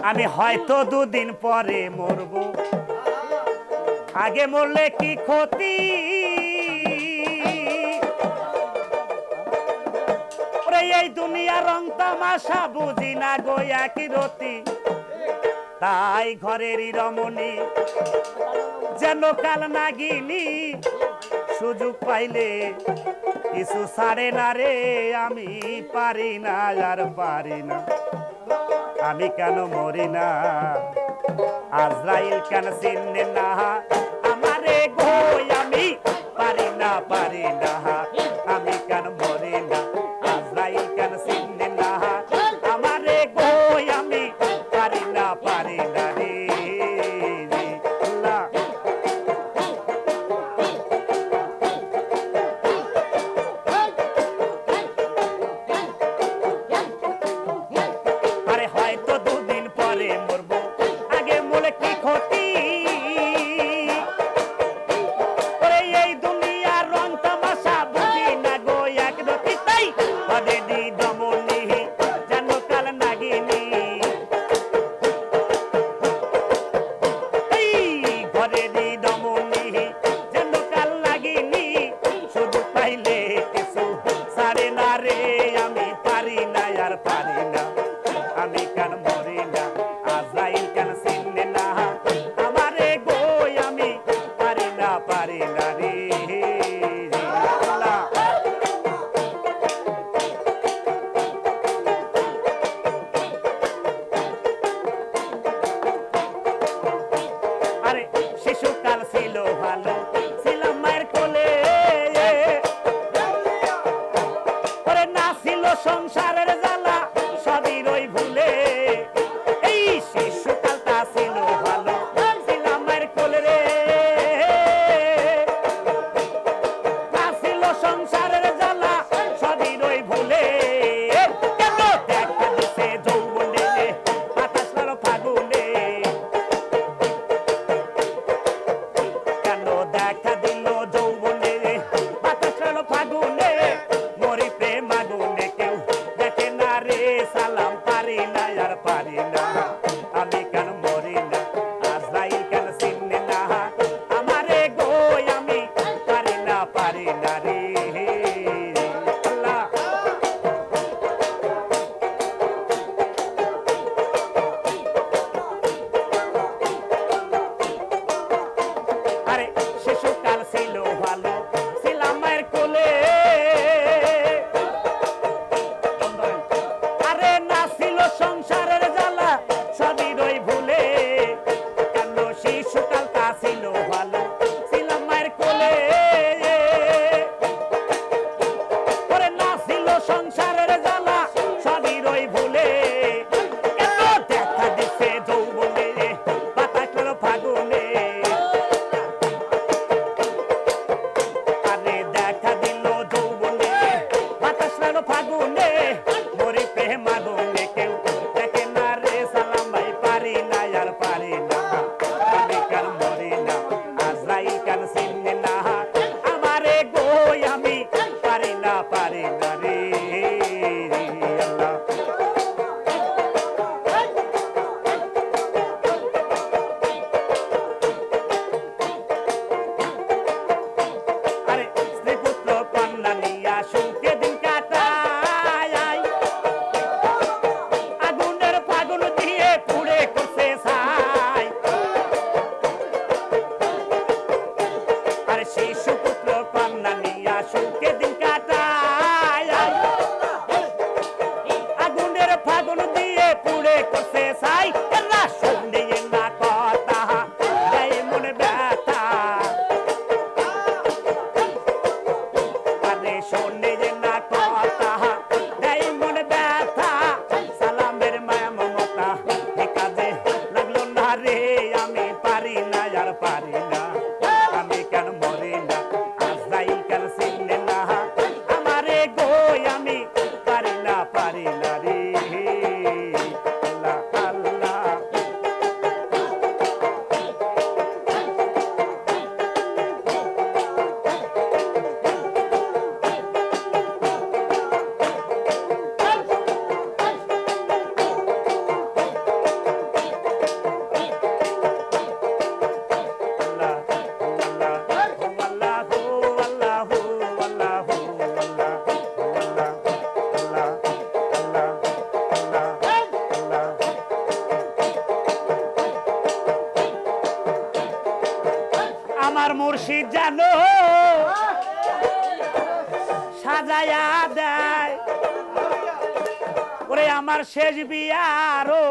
আমি হয়তো দুদিন পরে মরব, আগে মরলে কি ক্ষতি? এই দুনিয়ার রং তামাশা বুঝি না গো একই রতি। তাই ঘরেরই রমণী যেন কাল নাগিনী, সুযোগ পাইলে কিছু ছাড়ে না রে। আমি পারি না আর পারি না, আমি কেন মরি না? আজরাইল কেন চিনে না আমারে গো? আমি পারি না পারি না, আমি কেন মরি না? আজরাইল কেন চিনে না আমারে গো? আমি পারি না পারি না রে। আরে হয়তো দুদিন পরে মরবো, আগে মরে কি ক্ষতি? এই দুনিয়ার রং তামাশা বুঝি না গো এক রতি। তাই ঘরে দি দমনি যেন কাল নাগিনী, ঘরে দি দমনি যেন কাল নাগিনী, শুধু পাইলে কিছু ছাড়ে না রে। আমি পারি না আর পারি না, আমি কেন আমার মুর্শিদ জানো সাজায়া দেয় ওরে আমার শেষ বিয়ারও